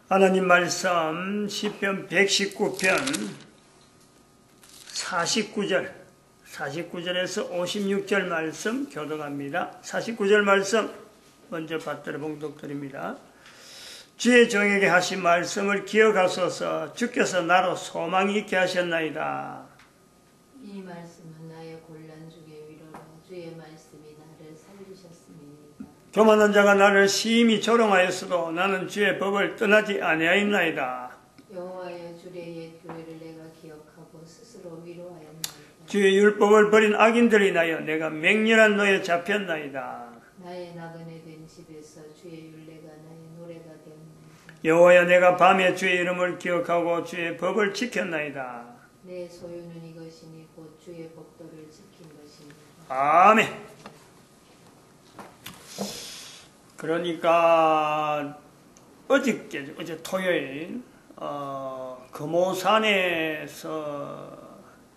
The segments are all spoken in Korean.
하나님 말씀 시편 119편 49절에서 56절 말씀 교독합니다. 49절 말씀 먼저 받들어 봉독드립니다. 주의 종에게 하신 말씀을 기억하소서. 주께서 나로 소망이 있게 하셨나이다. 이 말씀은 나의 곤란 중에 위로라. 주의 말씀이 나를 살리셨습니다. 교만한 자가 나를 심히 조롱하였어도 나는 주의 법을 떠나지 아니하였나이다. 여호와여, 주의 옛 교회를 내가 기억하고 스스로 위로하였나이다. 주의 율법을 버린 악인들이 인하여 내가 맹렬한 노에 잡혔나이다. 나의 나그네 된 집에서 주의 율례가 나의 노래가 되었나이다. 여호와여, 내가 밤에 주의 이름을 기억하고 주의 법을 지켰나이다. 내 소유는 이것이니 곧 주의 법도를 지킨 것이니. 아멘. 그러니까 어제 토요일 금오산에서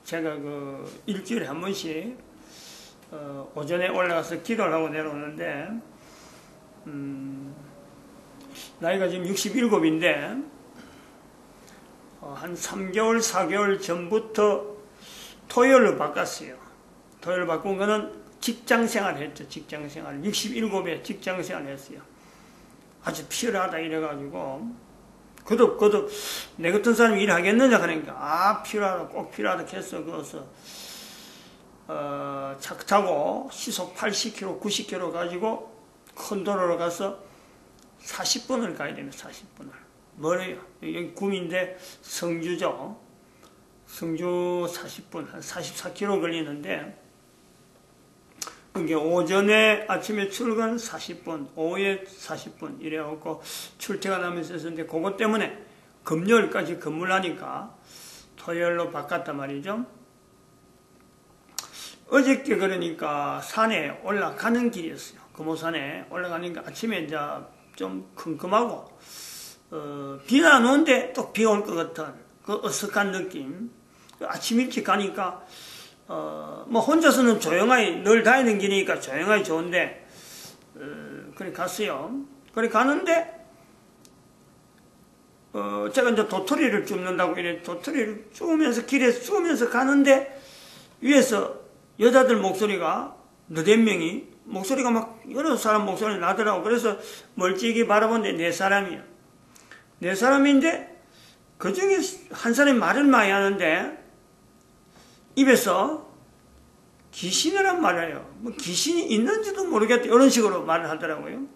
제가 일주일에 한 번씩 오전에 올라가서 기도를 하고 내려오는데 나이가 지금 67인데 한 3개월 4개월 전부터 토요일로 바꿨어요. 토요일로 바꾼 거는 직장생활 했죠. 직장생활 67에 직장생활 했어요. 아주 필요하다 이래가지고 거듭 내 같은 사람이 일하겠느냐 하니까 필요하다, 꼭 필요하다 했어. 그래서 차 타고 시속 80km 90km 가지고 큰 도로로 가서 40분을 가야 됩니다. 40분을 멀어요. 여기 구미인데 성주죠. 성주 40분 한 44km 걸리는데 그게 오전에 아침에 출근 40분, 오후에 40분 이래갖고 출퇴근하면서 했었는데 그것 때문에 금요일까지 근무를 하니까 토요일로 바꿨단 말이죠. 어저께 그러니까 산에 올라가는 길이었어요. 금오산에 올라가니까 아침에 이제 좀 컴컴하고 비는 안 오는데 또 비 올 것 같은 그 어색한 느낌. 아침 일찍 가니까 뭐 혼자서는 조용하게 늘 다니는 길이니까 조용하게 좋은데 그래 갔어요. 그래 가는데 제가 이제 도토리를 줍는다고 이래 도토리를 쭈면서 길에 쭈면서 가는데 위에서 여자들 목소리가 너댓 명이 목소리가 막 여러 사람 목소리 나더라고. 그래서 멀찍이 바라보는데 네 사람이야. 네 사람인데 그 중에 한 사람이 말을 많이 하는데 입에서 귀신이란 말을 해요. 뭐 귀신이 있는지도 모르겠다 이런 식으로 말을 하더라고요.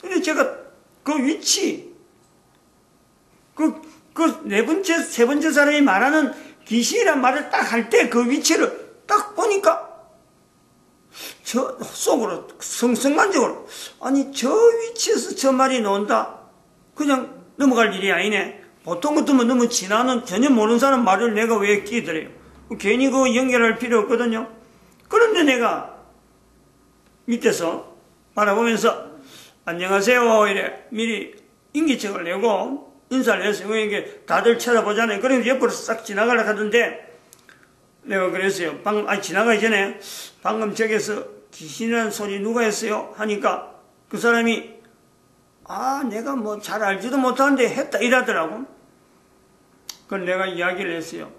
근데 제가 그 위치 네 번째 세 번째 사람이 말하는 귀신이란 말을 딱 할 때 그 위치를 딱 보니까 저 속으로 성만적으로 아니 저 위치에서 저 말이 나온다 그냥 넘어갈 일이 아니네. 보통 같으면 너무 지나는 전혀 모르는 사람 말을 내가 왜 끼더래요. 괜히 그 연결할 필요 없거든요. 그런데 내가 밑에서 바라보면서 안녕하세요 이래 미리 인기척을 내고 인사를 했어요. 이게 다들 쳐다보잖아요. 그래서 옆으로 싹 지나가려고 하던데 내가 그랬어요. 지나가기 전에 방금 저기서 귀신이라는 소리 누가 했어요? 하니까 그 사람이 내가 뭐 잘 알지도 못하는데 했다 이러더라고. 그걸 내가 이야기를 했어요.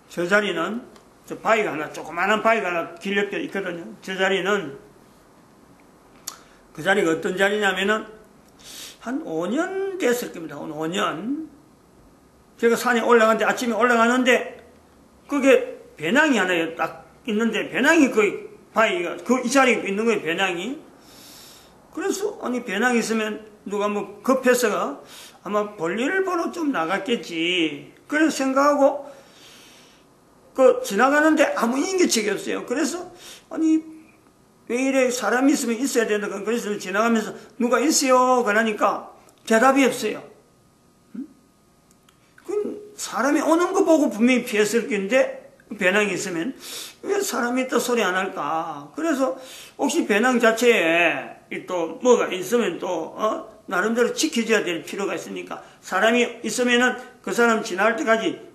저 자리는 저 바위가 하나 조그마한 바위가 하나 길렵게 있거든요. 저 자리는 그 자리가 어떤 자리냐면은 한 5년 됐을 겁니다. 한 5년 제가 산에 올라가는데 아침에 올라가는데 그게 배낭이 하나 딱 있는데 배낭이 거의 바위가 이 자리에 있는 거예요. 배낭이. 그래서 배낭이 있으면 누가 뭐 급해서가 아마 볼일을 보러 좀 나갔겠지. 그래서 생각하고 지나가는데 아무 인기척이 없어요. 그래서 왜 이래 사람이 있으면 있어야 된다. 그래서 지나가면서 누가 있어요? 그러니까 대답이 없어요. 사람이 오는 거 보고 분명히 피했을 텐데 배낭이 있으면 왜 사람이 또 소리 안 할까? 그래서 혹시 배낭 자체에 또 뭐가 있으면 또 나름대로 지켜줘야 될 필요가 있으니까 사람이 있으면은 그 사람 지나갈 때까지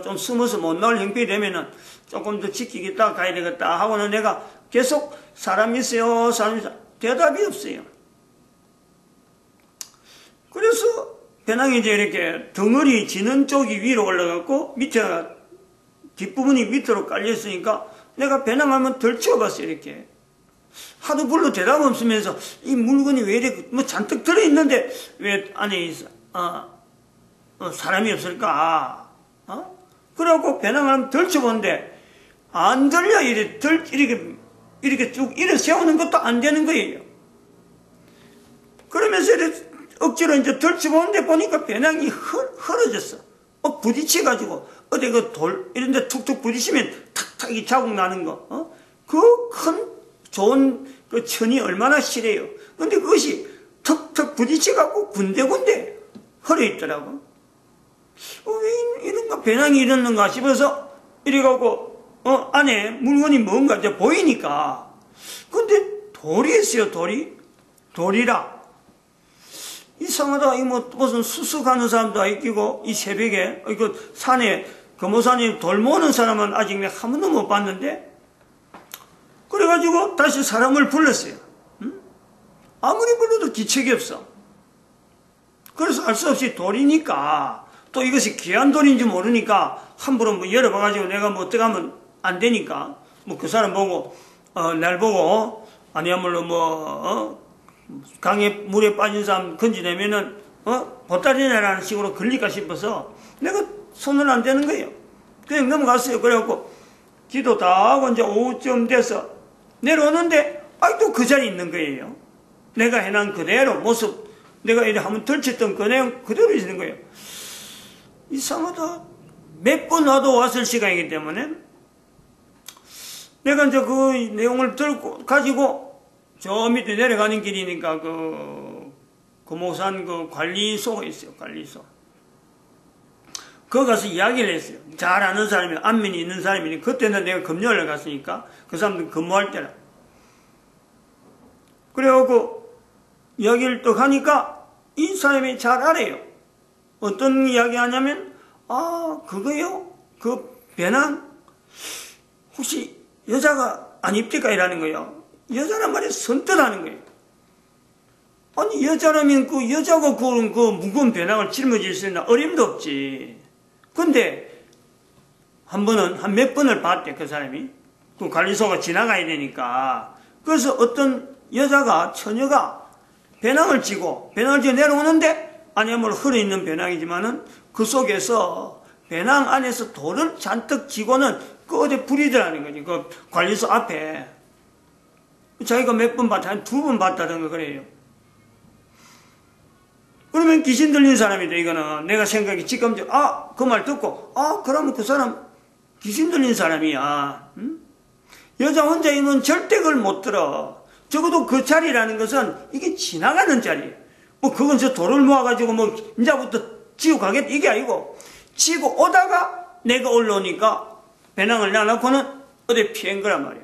좀 숨어서 못 나올 형편이 되면은 조금 더 지키겠다 가야 되겠다 하고는 내가 계속 사람이 있어요. 대답이 없어요. 그래서 배낭이 이제 이렇게 덩어리 지는 쪽이 위로 올라갔고 밑에가 뒷부분이 밑으로 깔려있으니까 내가 배낭하면 덜 치워봤어요. 이렇게 하도 불러 대답 없으면서 이 물건이 왜 이렇게 뭐 잔뜩 들어있는데 왜 안에 사람이 없을까? 그래갖고 배낭을 한번 덜 쳐보는데 안 들려. 이렇게 쭉 세우는 것도 안 되는 거예요. 그러면서 이렇게 억지로 이제 덜 쳐보는데 보니까 배낭이 헐어졌어. 부딪혀가지고 어디 그 돌 이런 데 툭툭 부딪히면 탁탁 이 자국 나는 거. 그 큰 좋은 그 천이 얼마나 실해요. 근데 그것이 턱턱 부딪혀갖고 군데군데 헐어있더라고. 왜 이런가 배낭이 이러는가 싶어서 이래갖고 안에 물건이 뭔가 이제 보이니까. 근데 돌이 있어요. 돌이라. 이상하다. 무슨 수수가는 사람도 있고, 이 새벽에, 산에, 금오산에 돌 모으는 사람은 아직 내가 한 번도 못 봤는데, 그래가지고 다시 사람을 불렀어요. 아무리 불러도 기척이 없어. 그래서 알 수 없이 돌이니까, 또 이것이 귀한 돌인지 모르니까, 함부로 뭐 열어봐가지고 내가 뭐 어떡하면 안 되니까, 뭐 그 사람 보고, 날 보고, 아니야말로 강에 물에 빠진 사람 건지내면은 보따리네라는 식으로 걸릴까 싶어서 내가 손을 안 대는 거예요. 그냥 넘어갔어요. 그래갖고 기도 다 하고 이제 오후쯤 돼서 내려오는데 또 그 자리에 있는 거예요. 내가 해놓은 그대로 모습, 내가 이렇게 한번 덜쳤던 그 내용 그대로 있는 거예요. 이상하다. 몇 번 와도 왔을 시간이기 때문에 내가 이제 그 내용을 가지고 저 밑에 내려가는 길이니까 금오산 그 관리소가 있어요. 관리소. 거기 가서 이야기를 했어요. 잘 아는 사람이, 안면이 있는 사람이니, 그때는 내가 금요일에 갔으니까 그 사람들 근무할 때라. 그래갖고 이야기를 또 하니까 이 사람이 잘 알아요. 어떤 이야기 하냐면, 그거요? 그 배낭? 혹시 여자가 안 입힐까? 이라는 거예요. 여자란 말이 선뜻하는 거예요. 아니, 여자라면 그 여자가 그 무거운 배낭을 짊어질 수 있나? 어림도 없지. 근데, 한 몇 번을 봤대, 그 사람이. 그 관리소가 지나가야 되니까. 그래서 어떤 처녀가 배낭을 지고 내려오는데, 아니면 헐어있는 배낭이지만은, 그 속에서, 배낭 안에서 돌을 잔뜩 지고는, 어디 불이더라는 거지. 그 관리소 앞에. 자기가 몇 번 봤다, 한 2번 봤다던가 그래요. 그러면 귀신 들린 사람이다, 이거는. 내가 생각이 지금, 그 말 듣고, 그러면 그 사람 귀신 들린 사람이야. 응? 여자 혼자 있는 절대 그걸 못 들어. 적어도 그 자리라는 것은 이게 지나가는 자리예요. 그건 저 돌을 모아가지고 이제부터 지고 가겠다, 이게 아니고, 지고 오다가 내가 올라오니까 배낭을 놔놓고는 어디 피한 거란 말이야.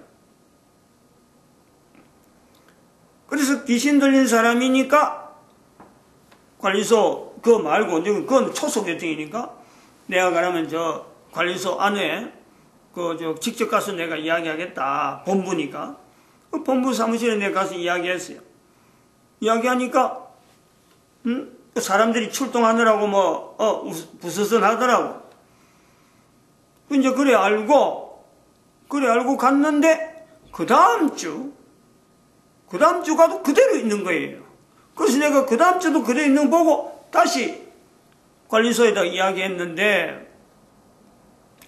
그래서 귀신 들린 사람이니까 관리소 그거 말고 그건 초속 계통이니까 내가 그러면 저 관리소 안에 직접 가서 내가 이야기하겠다. 본부니까. 그 본부 사무실에 내가 가서 이야기했어요. 이야기하니까 사람들이 출동하느라고 부스스하더라고. 이제 그래 알고 갔는데 그 다음 주 가도 그대로 있는 거예요. 그래서 내가 그 다음 주도 그대로 있는 거 보고 다시 관리소에다 이야기했는데,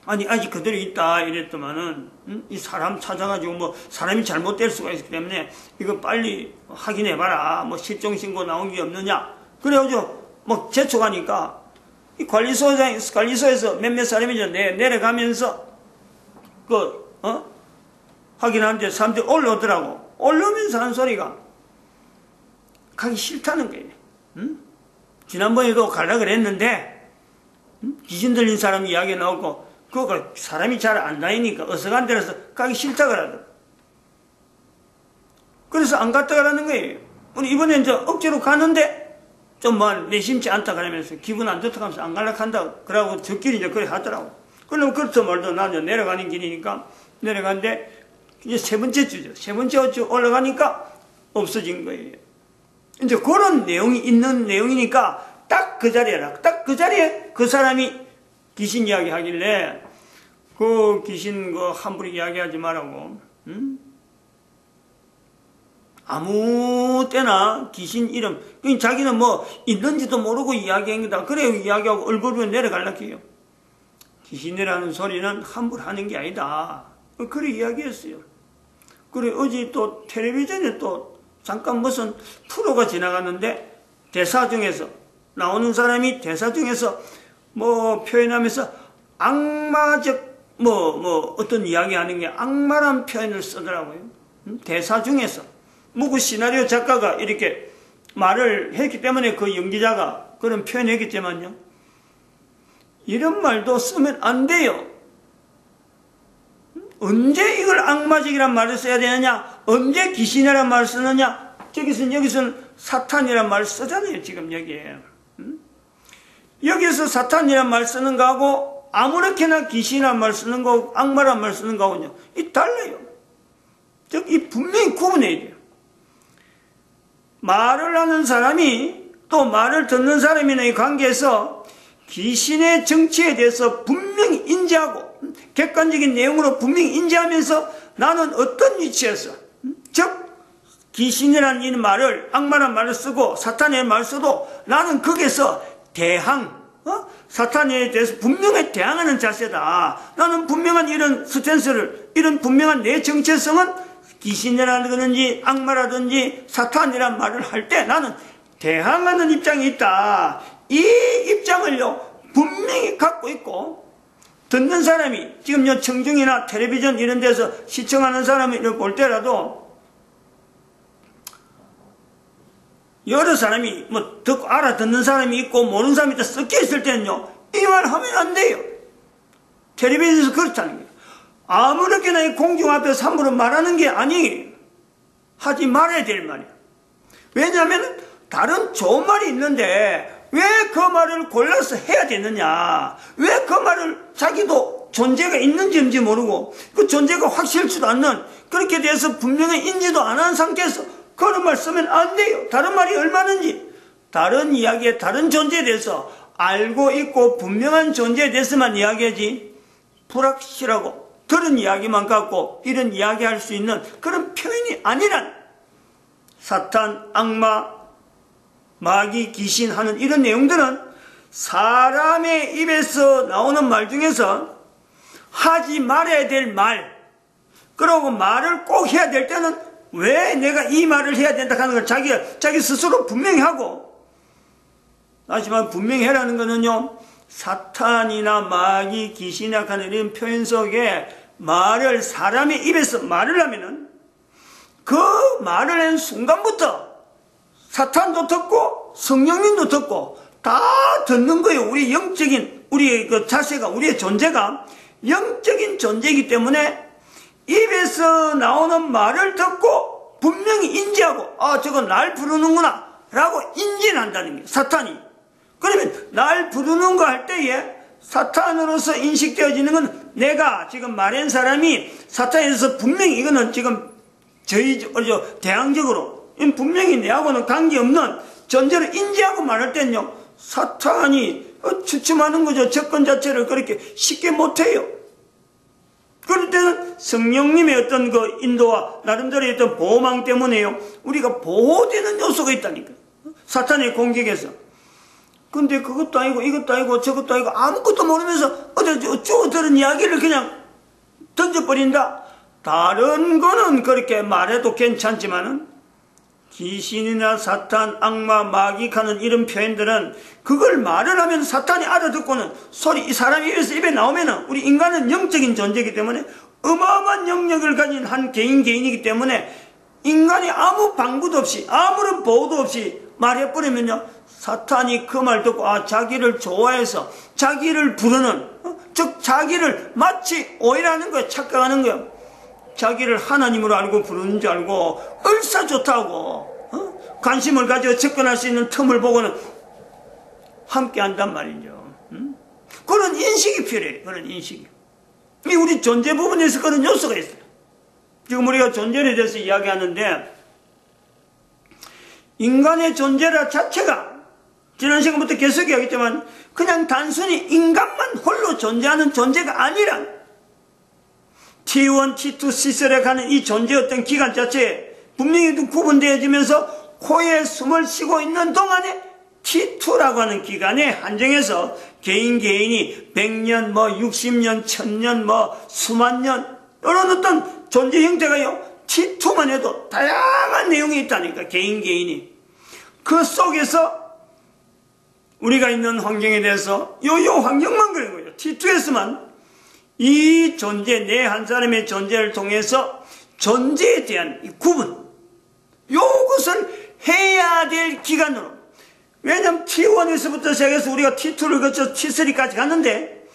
아니 아직 그대로 있다 이랬더만은 이 사람 찾아가지고 사람이 잘못될 수가 있기 때문에 이거 빨리 확인해봐라. 실종신고 나온 게 없느냐. 그래가지고 재촉하니까 이 관리소에서 몇몇 사람이 내려가면서 확인하는데 사람들이 올라오더라고. 올라오면서 하는 소리가 가기 싫다는 거예요. 지난번에도 가려고 그랬는데 귀신 들린 사람 이야기 나오고 그거 사람이 잘 안 다니니까 어서간 데라서 가기 싫다 그러더라고. 그래서 안 갔다 가라는 거예요. 이번에 이제 억지로 가는데 좀 내심치 않다 그러면서 기분 안 좋다 하면서 안 가려고 한다고. 그러고 저끼리 이제 그래 하더라고. 그러면 그렇다 말도 나는 내려가는 길이니까 내려가는데 이제 세 번째 주 올라가니까 없어진 거예요. 이제 그런 내용이 있는 내용이니까 딱 그 자리에라. 딱 그 자리에 그 사람이 귀신 이야기 하길래, 그 귀신 함부로 이야기하지 말라고, 응? 아무 때나 귀신 이름, 자기는 뭐 있는지도 모르고 이야기한 거다. 그래 이야기하고 얼굴로 내려갈라고 해요. 귀신이라는 소리는 함부로 하는 게 아니다. 그래 이야기했어요. 그래 어제 또 텔레비전에 또 잠깐 무슨 프로가 지나갔는데, 대사 중에서 나오는 사람이 대사 중에서 뭐 표현하면서 악마적 어떤 이야기 하는 게 악마란 표현을 쓰더라고요. 대사 중에서 그 시나리오 작가가 이렇게 말을 했기 때문에 그 연기자가 그런 표현을 했겠지만요, 이런 말도 쓰면 안 돼요. 언제 이걸 악마적이란 말을 써야 되느냐, 언제 귀신이란 말을 쓰느냐, 여기서는 사탄이란 말을 쓰잖아요. 지금 여기에 여기서 사탄이란 말 쓰는 거하고 아무렇게나 귀신이란 말 쓰는 거하고 악마란 말 쓰는 거하고요, 이 달라요. 즉 이 분명히 구분해야 돼요. 말을 하는 사람이 또 말을 듣는 사람이의 관계에서 귀신의 정치에 대해서 분명히 인지하고 객관적인 내용으로 분명히 인지하면서 나는 어떤 위치에서, 즉 귀신이라는 이 말을, 악마란 말을 쓰고 사탄의 말을 써도 나는 거기에서 사탄에 대해서 분명히 대항하는 자세다. 나는 분명한 이런 스탠스를, 이런 분명한 내 정체성은 귀신이라든지 악마라든지 사탄이란 말을 할 때 나는 대항하는 입장이 있다. 이 입장을요 분명히 갖고 있고, 듣는 사람이 지금 청중이나 텔레비전 이런 데서 시청하는 사람이 볼 때라도 여러 사람이 듣고 알아듣는 사람이 있고 모르는 사람이 다 섞여 있을 때는요, 이 말 하면 안 돼요. 텔레비전에서 그렇다는 거예요. 아무렇게나 이 공중 앞에서 함부로 말하는 게 아니에요. 하지 말아야 될 말이에요. 왜냐하면 다른 좋은 말이 있는데 왜 그 말을 골라서 해야 되느냐, 왜 그 말을 자기도 존재가 있는지 모르고 그 존재가 확실치도 않는, 그렇게 돼서 분명히 인지도 안 한 상태에서 그런 말 쓰면 안 돼요. 다른 말이 얼마든지 다른 이야기에 다른 존재에 대해서 알고 있고 분명한 존재에 대해서만 이야기하지, 불확실하고 들은 이야기만 갖고 이런 이야기할 수 있는 그런 표현이 아니란, 사탄, 악마, 마귀, 귀신 하는 이런 내용들은 사람의 입에서 나오는 말 중에서 하지 말아야 될 말, 그러고 말을 꼭 해야 될 때는 왜 내가 이 말을 해야 된다 하는 걸 자기 스스로 분명히 하고, 하지만 분명히 해라는 거는요, 사탄이나 마귀, 귀신이나 하는 이런 표현 속에 말을, 사람의 입에서 말을 하면은 그 말을 한 순간부터 사탄도 듣고 성령님도 듣고 다 듣는 거예요. 우리 영적인, 우리의 그 자세가, 우리의 존재가 영적인 존재이기 때문에 입에서 나오는 말을 듣고 분명히 인지하고, 저건 날 부르는구나 라고 인지를 한다는 거예요, 사탄이. 그러면 날 부르는 거 할 때에 사탄으로서 인식되어지는 건, 내가 지금 말한 사람이 사탄에서 분명히 이거는 지금 대항적으로 분명히 내하고는 관계없는 존재를 인지하고 말할 때는요, 사탄이 추춤하는 거죠. 접근 자체를 그렇게 쉽게 못해요. 그럴 때는 성령님의 어떤 그 인도와 나름대로의 어떤 보호망 때문에요, 우리가 보호되는 요소가 있다니까, 사탄의 공격에서. 근데 그것도 아니고 이것도 아니고 저것도 아니고 아무것도 모르면서 어쩌고 저런 이야기를 그냥 던져버린다. 다른 거는 그렇게 말해도 괜찮지만은 귀신이나 사탄, 악마, 마귀 하는 이런 표현들은 그걸 말을 하면 사탄이 알아듣고는 소리, 이 사람이 입에 나오면은, 우리 인간은 영적인 존재이기 때문에 어마어마한 영역을 가진 한 개인이기 때문에 인간이 아무 방구도 없이 아무런 보호도 없이 말해버리면요, 사탄이 그 말 듣고 자기를 좋아해서 자기를 부르는, 즉 자기를 마치 오해하는 거예요. 착각하는 거예요. 자기를 하나님으로 알고 부르는 줄 알고 얼싸 좋다고 관심을 가지고 접근할 수 있는 틈을 보고는 함께 한단 말이죠. 그런 인식이 필요해요. 그런 인식이. 우리 존재 부분에서 그런 요소가 있어요. 지금 우리가 존재에 대해서 이야기하는데, 인간의 존재라 자체가 지난 시간부터 계속 이야기했지만 그냥 단순히 인간만 홀로 존재하는 존재가 아니라 T1, T2, T3에 가는 이 존재 어떤 기간 자체에 분명히 구분되어지면서 코에 숨을 쉬고 있는 동안에 T2라고 하는 기간에 한정해서 개인이 100년, 60년, 1000년, 수만 년 이런 어떤 존재 형태가요 T2만 해도 다양한 내용이 있다니까. 개인이 그 속에서 우리가 있는 환경에 대해서 요 환경만 그런 거예요. T2에서만 이 존재, 내 한 사람의 존재를 통해서 존재에 대한 이 구분, 요것을 해야 될 기간으로. 왜냐하면 T1에서부터 시작해서 우리가 T2를 거쳐 T3까지 갔는데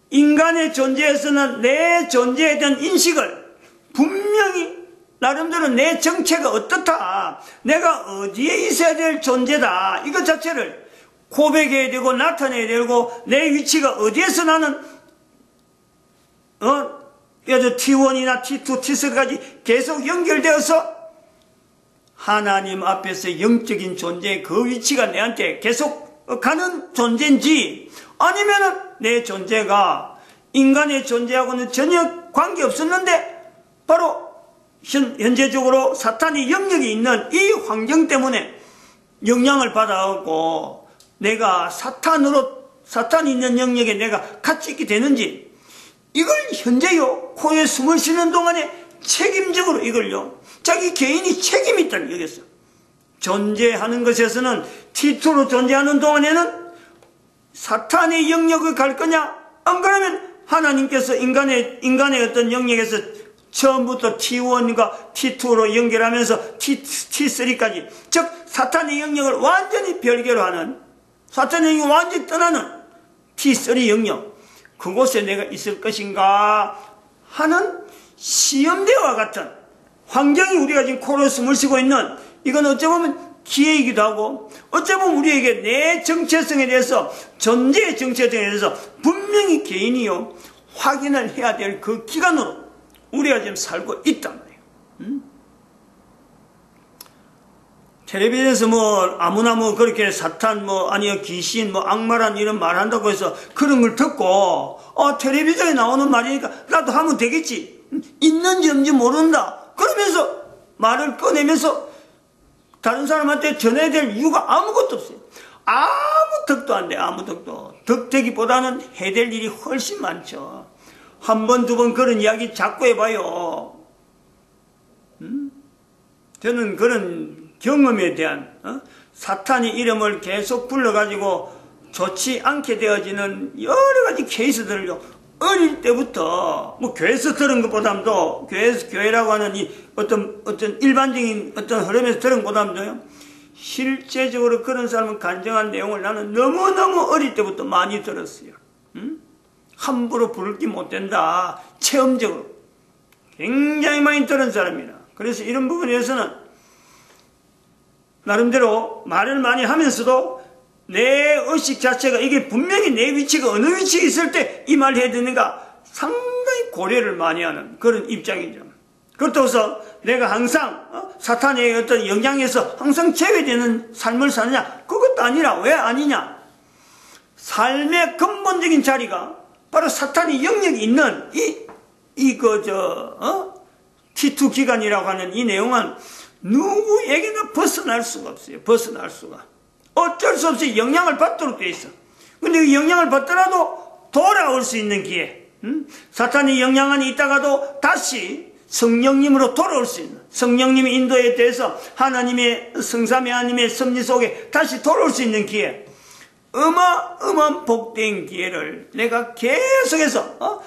인간의 존재에서는 내 존재에 대한 인식을 분명히 나름대로 내 정체가 어떻다, 내가 어디에 있어야 될 존재다, 이것 자체를 고백해야 되고 나타내야 되고 내 위치가 어디에서 나는 T1이나 T2, T3까지 계속 연결되어서 하나님 앞에서 영적인 존재의 그 위치가 내한테 계속 가는 존재인지 아니면은 내 존재가 인간의 존재하고는 전혀 관계없었는데 바로 현재적으로 사탄의 영역이 있는 이 환경 때문에 영향을 받아갖고 내가 사탄이 있는 영역에 내가 같이 있게 되는지 이걸 현재요 코에 숨을 쉬는 동안에 책임적으로 이걸요 자기 개인이 책임이 있다는 여기서 존재하는 것에서는 T2로 존재하는 동안에는 사탄의 영역을 갈 거냐 안 그러면 하나님께서 인간의 어떤 영역에서 처음부터 T1과 T2로 연결하면서 T3까지 즉 사탄의 영역을 완전히 별개로 하는 사탄의 영역을 완전히 떠나는 T3 영역 그곳에 내가 있을 것인가 하는 시험대와 같은 환경이 우리가 지금 코로 숨을 쉬고 있는 이건 어쩌면 기회이기도 하고 어쩌면 우리에게 내 정체성에 대해서 존재의 정체성에 대해서 분명히 개인이요 확인을 해야 될 그 기간으로 우리가 지금 살고 있단 말이에요. 텔레비전에서 아무나 그렇게 사탄 아니요 귀신 악마란 이런 말 한다고 해서 그런 걸 듣고 텔레비전에 나오는 말이니까 나도 하면 되겠지 있는지 없는지 모른다 그러면서 말을 꺼내면서 다른 사람한테 전해야 될 이유가 아무것도 없어요. 아무 덕도 안 돼. 아무 덕도. 덕되기보다는 해야 될 일이 훨씬 많죠. 한 번, 두 번 그런 이야기 자꾸 해봐요. 저는 그런 경험에 대한 사탄의 이름을 계속 불러가지고 좋지 않게 되어지는 여러 가지 케이스들을요. 어릴 때부터 교회에서 들은 것보다도 교회라고 하는 이 어떤 일반적인 어떤 흐름에서 들은 것보다도요. 실제적으로 그런 사람은 간증한 내용을 나는 너무너무 어릴 때부터 많이 들었어요. 함부로 부르기 못 된다. 체험적으로 굉장히 많이 들은 사람이라. 그래서 이런 부분에 대해서는 나름대로 말을 많이 하면서도 내 의식 자체가 이게 분명히 내 위치가 어느 위치에 있을 때 이 말을 해야 되는가 상당히 고려를 많이 하는 그런 입장이죠. 그렇다고 해서 내가 항상 사탄의 어떤 영향에서 항상 제외되는 삶을 사느냐 그것도 아니라 왜 아니냐 삶의 근본적인 자리가 바로 사탄의 영역이 있는 T2 기간이라고 하는 이 내용은 누구에게나 벗어날 수가 없어요. 벗어날 수가. 어쩔 수 없이 영향을 받도록 돼 있어. 근데 그 영향을 받더라도 돌아올 수 있는 기회. 사탄의 영향 안에 있다가도 다시 성령님으로 돌아올 수 있는 성령님의 인도에 대해서 하나님의 성삼위 하나님의 섭리 속에 다시 돌아올 수 있는 기회. 어마어마한 복된 기회를 내가 계속해서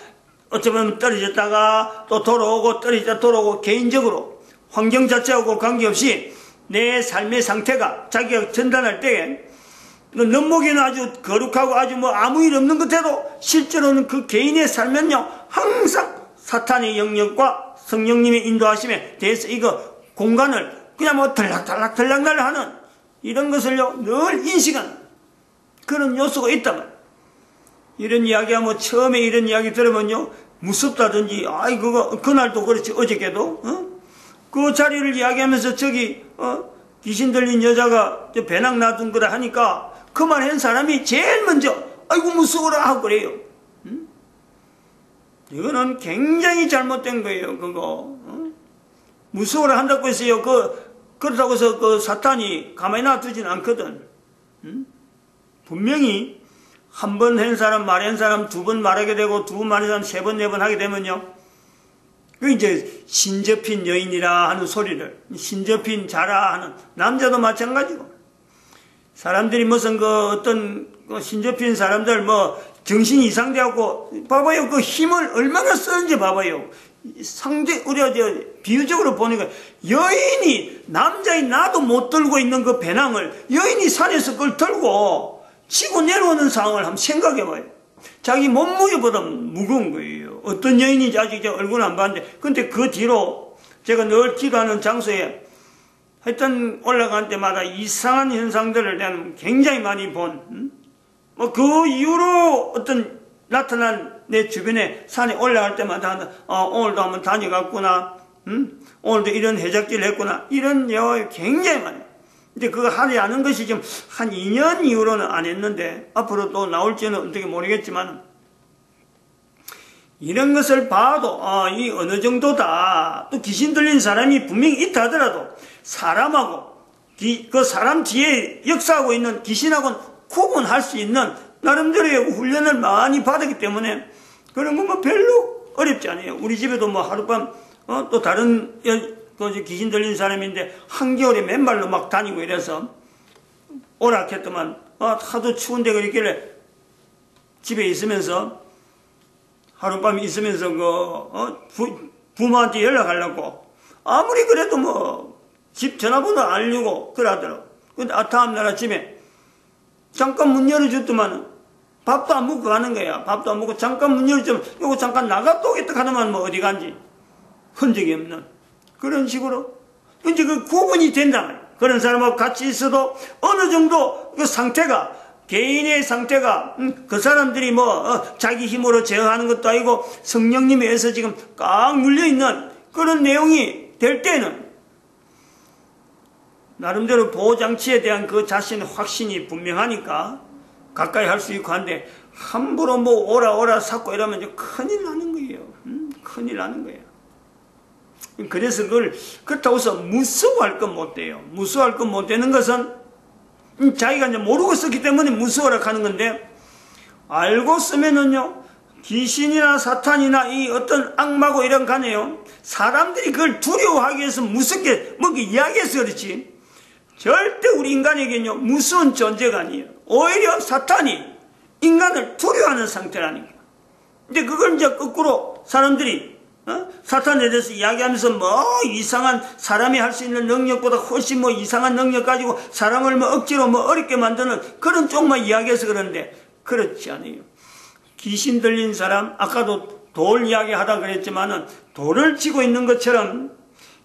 어쩌면 떨어졌다가 또 돌아오고 떨어졌다 돌아오고 개인적으로 환경 자체하고 관계없이 내 삶의 상태가 자기가 전단할 때에 눈목에는 아주 거룩하고 아주 아무 일 없는 것 같아도 실제로는 그 개인의 삶은요 항상 사탄의 영역과 성령님의 인도하심에 대해서 이거 공간을 그냥 덜락덜락 하는 이런 것을요 늘 인식하는 그런 요소가 있단 말이에요. 이런 이야기하면 처음에 이런 이야기 들으면요 무섭다든지 그날도 그렇지 어저께도 그 자리를 이야기하면서 저기 귀신 들린 여자가 배낭 놔둔 거다 하니까 그 말 한 사람이 제일 먼저 아이고 무서워라 하고 그래요. 이거는 굉장히 잘못된 거예요. 그거 무서워라 한다고 했어요. 그렇다고 해서 그 사탄이 가만히 놔두진 않거든. 분명히 한 번 한 사람, 말한 사람, 두 번 말하게 되고, 두 번 말한 사람, 세 번, 네 번 하게 되면요. 그 이제 신접힌 여인이라 하는 소리를, 신접힌 자라 하는 남자도 마찬가지고. 사람들이 무슨 어떤 신접힌 사람들 정신이 이상되었고, 봐봐요. 그 힘을 얼마나 쓰는지 봐봐요. 우리가 비유적으로 보니까 여인이, 남자인 나도 못 들고 있는 그 배낭을 여인이 산에서 그걸 들고 치고 내려오는 상황을 한번 생각해 봐요. 자기 몸무게보다 무거운 거예요. 어떤 여인인지 아직 얼굴은 안 봤는데, 근데 그 뒤로 제가 늘 기도하는 장소에 하여튼 올라갈 때마다 이상한 현상들을 내가 굉장히 많이 그 이후로 나타난 내 주변에 산에 올라갈 때마다 오늘도 한번 다녀갔구나, 오늘도 이런 해적질을 했구나, 이런 예화가 굉장히 많아요. 근데 그거 하지 않은 것이 지금 한 2년 이후로는 안 했는데, 앞으로 또 나올지는 어떻게 모르겠지만, 이런 것을 봐도, 이 어느 정도다. 또 귀신 들린 사람이 분명히 있다 하더라도, 사람하고, 그 사람 뒤에 역사하고 있는 귀신하고는 구분할 수 있는 나름대로의 훈련을 많이 받았기 때문에, 그런 건 별로 어렵지 않아요. 우리 집에도 하룻밤, 또 다른, 귀신 들린 사람인데 한겨울에 맨발로 막 다니고 이래서 오락했더만 하도 추운데 그랬길래 집에 있으면서 하룻밤 있으면서 부모한테 연락하려고 아무리 그래도 집 전화번호 알려고 그러더라고. 근데 다음날 아침에 잠깐 문 열어줬더만 밥도 안 먹고 가는 거야. 밥도 안 먹고 잠깐 문 열어주면 요거 잠깐 나갔다 오겠다 하더만 어디 간지 흔적이 없는 그런 식으로 이제 그 구분이 된다 말이야. 그런 사람하고 같이 있어도 어느 정도 그 상태가, 개인의 상태가 그 사람들이 자기 힘으로 제어하는 것도 아니고 성령님에 의해서 지금 꽉 눌려있는 그런 내용이 될 때는 나름대로 보호장치에 대한 그 자신의 확신이 분명하니까 가까이 할 수 있고 한데, 함부로 오라 샀고 이러면 큰일 나는 거예요. 큰일 나는 거예요. 그래서 그렇다고 해서 무서워할 건 못 돼요. 무서워할 건 못 되는 것은 자기가 이제 모르고 썼기 때문에 무서워라 하는 건데, 알고 쓰면은요, 귀신이나 사탄이나 이 어떤 악마고 이런 간에요, 사람들이 그걸 두려워하기 위해서 무섭게 이야기해서 그렇지, 절대 우리 인간에게는요, 무서운 존재가 아니에요. 오히려 사탄이 인간을 두려워하는 상태라니까. 근데 그걸 이제 거꾸로 사람들이 사탄에 대해서 이야기하면서 이상한 사람이 할 수 있는 능력보다 훨씬 이상한 능력 가지고 사람을 억지로 어렵게 만드는 그런 쪽만 이야기해서 그러는데, 그렇지 않아요. 귀신 들린 사람, 아까도 돌 이야기 하다 그랬지만은 돌을 쥐고 있는 것처럼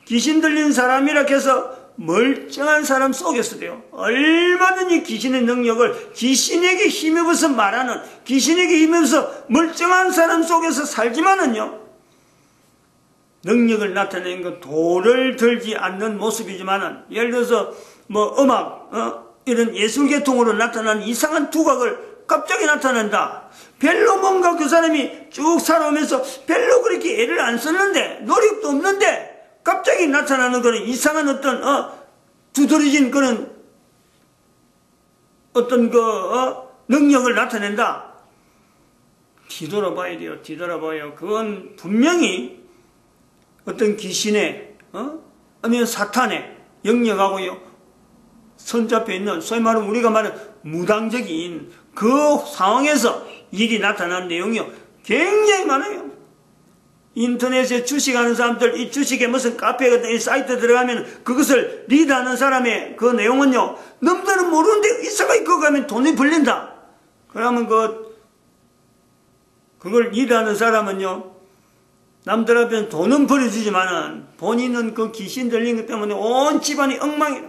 귀신 들린 사람이라 해서 멀쩡한 사람 속에서도요, 얼마든지 귀신의 능력을 귀신에게 힘입어서 말하는, 귀신에게 힘입어서 멀쩡한 사람 속에서 살지만은요, 능력을 나타내는 건 돌을 들지 않는 모습이지만은, 예를 들어서 음악, 이런 예술계통으로 나타나는 이상한 두각을 갑자기 나타낸다. 별로 뭔가 그 사람이 쭉 살아오면서 별로 그렇게 애를 안 썼는데, 노력도 없는데 갑자기 나타나는 그런 이상한 어떤 두드러진 그런 어떤 능력을 나타낸다. 뒤돌아봐야 돼요. 뒤돌아봐요. 그건 분명히 어떤 귀신의 아니면 사탄의 영역하고요 손잡혀 있는, 소위 말하면 우리가 말하는 무당적인 그 상황에서 일이 나타난 내용이요 굉장히 많아요. 인터넷에 주식하는 사람들, 이 주식에 무슨 카페 같은 이 사이트 들어가면 그것을 리드하는 사람의 그 내용은요, 남들은 모르는데 이상하게 그거 가면 돈이 벌린다. 그러면 그걸 리드하는 사람은요, 남들 앞에는 돈은 벌어주지만은 본인은 그 귀신 들린 것 때문에 온 집안이 엉망이라.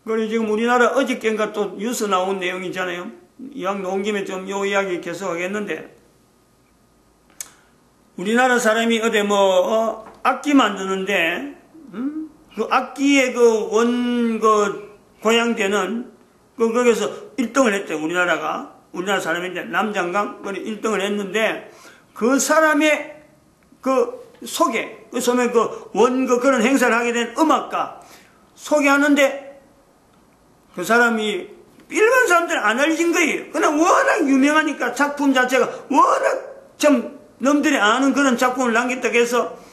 그리고 지금 우리나라 어저께인가 또 뉴스 나온 내용이잖아요. 이왕 나온 김에 좀 요 이야기 계속 하겠는데, 우리나라 사람이 어디 악기 만드는데 그 악기의 고향되는 거기서 1등을 했대요. 우리나라 사람인데 남장강 1등을 했는데 그 사람의 소개, 그런 행사를 하게 된 음악가 소개하는데 그 사람이 일반 사람들은 안 알려진 거예요. 그냥 워낙 유명하니까 작품 자체가 워낙 좀 남들이 아는 그런 작품을 남겼다고 해서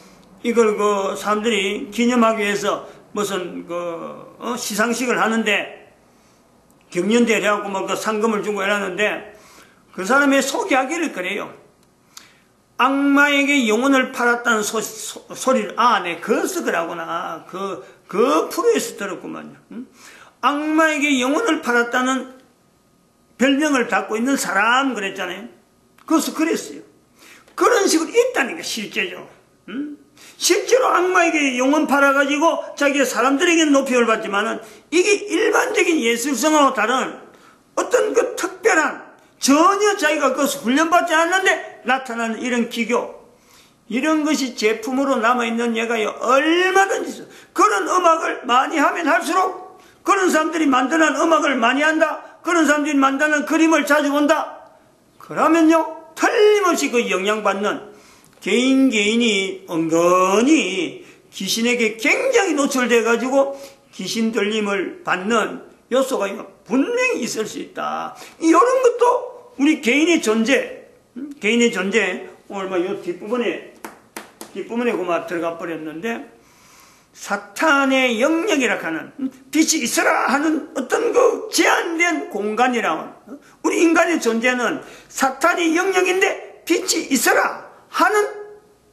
이걸 사람들이 기념하기 위해서 무슨 시상식을 하는데 경연대회를 해갖고 상금을 주고 이러는데 그 사람의 소개하기를 그래요. 악마에게 영혼을 팔았다는 소리를, 네, 그것을 그러구나. 그 프로에서 들었구만요. 악마에게 영혼을 팔았다는 별명을 갖고 있는 사람 그랬잖아요. 그것을 그랬어요. 그런 식으로 있다니까, 실제죠. 실제로 악마에게 영혼 팔아가지고 자기가 사람들에게는 높임을 받지만은 이게 일반적인 예술성하고 다른 어떤 특별한 전혀 자기가 그것을 훈련받지 않는데 나타나는 이런 기교, 이런 것이 제품으로 남아있는 얘가요, 얼마든지 있어. 그런 음악을 많이 하면 할수록 그런 사람들이 만드는 음악을 많이 한다. 그런 사람들이 만드는 그림을 자주 본다. 그러면요, 틀림없이 영향받는 개인이 은근히 귀신에게 굉장히 노출돼가지고 귀신 들림을 받는 요소가 분명히 있을 수 있다. 이런 것도 우리 개인의 존재, 오늘 요 뒷부분에 들어가 버렸는데, 사탄의 영역이라 하는, 빛이 있어라 하는 어떤 제한된 공간이라고, 우리 인간의 존재는 사탄의 영역인데 빛이 있어라 하는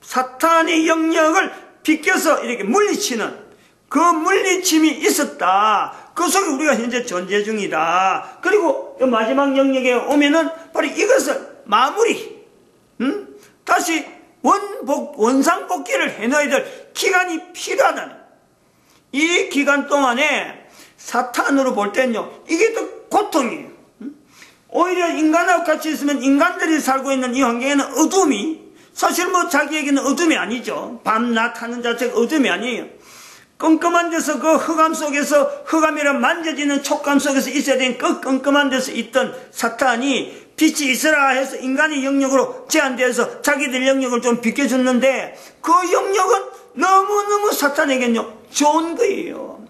사탄의 영역을 비껴서 이렇게 물리치는 그 물리침이 있었다. 그 속에 우리가 현재 존재 중이다. 그리고 마지막 영역에 오면은 바로 이것을 마무리, 다시 원상복귀를 해놔야 될 기간이 필요하다는, 이 기간 동안에 사탄으로 볼 때는요, 이게 더 고통이에요. 오히려 인간하고 같이 있으면 인간들이 살고 있는 이 환경에는 어둠이, 사실 자기에게는 어둠이 아니죠. 밤낮 하는 자체가 어둠이 아니에요. 껌껌한 데서 흑암 속에서, 흑암이란 만져지는 촉감 속에서 있어야 되는 껌껌한 데서 있던 사탄이 빛이 있으라 해서 인간의 영역으로 제한돼서 자기들 영역을 좀 비켜줬는데, 그 영역은 너무너무 사탄에게는요, 좋은 거예요.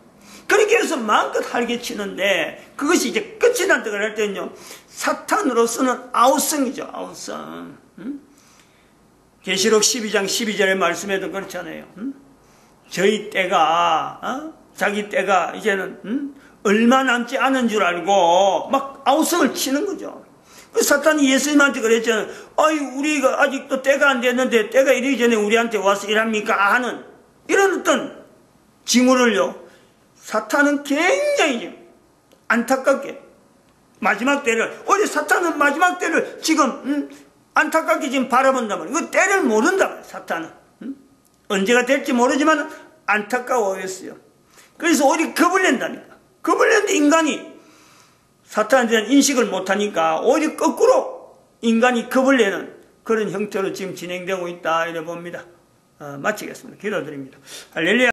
그렇게 해서 마음껏 활개치는데, 그것이 이제 끝이 난다 그럴 때는요, 사탄으로서는 아우성이죠, 아우성. 계시록 12장 12절의 말씀에도 그렇잖아요. 저희 때가, 자기 때가 이제는, 얼마 남지 않은 줄 알고, 막 아우성을 치는 거죠. 그 사탄이 예수님한테 그랬잖아요. 우리가 아직도 때가 안 됐는데, 때가 이르기 전에 우리한테 와서 일합니까? 하는, 이런 어떤 징후를요, 사탄은 굉장히 안타깝게, 마지막 때를, 오히려 사탄은 마지막 때를 지금, 안타깝게 지금 바라본단 말이에요. 그 때를 모른다, 사탄은. 언제가 될지 모르지만 안타까워했어요. 그래서 오히려 겁을 낸다니까. 겁을 낸데 인간이 사탄에 대한 인식을 못하니까 오히려 거꾸로 인간이 겁을 내는 그런 형태로 지금 진행되고 있다, 이래 봅니다. 마치겠습니다. 기도드립니다. 할렐루야.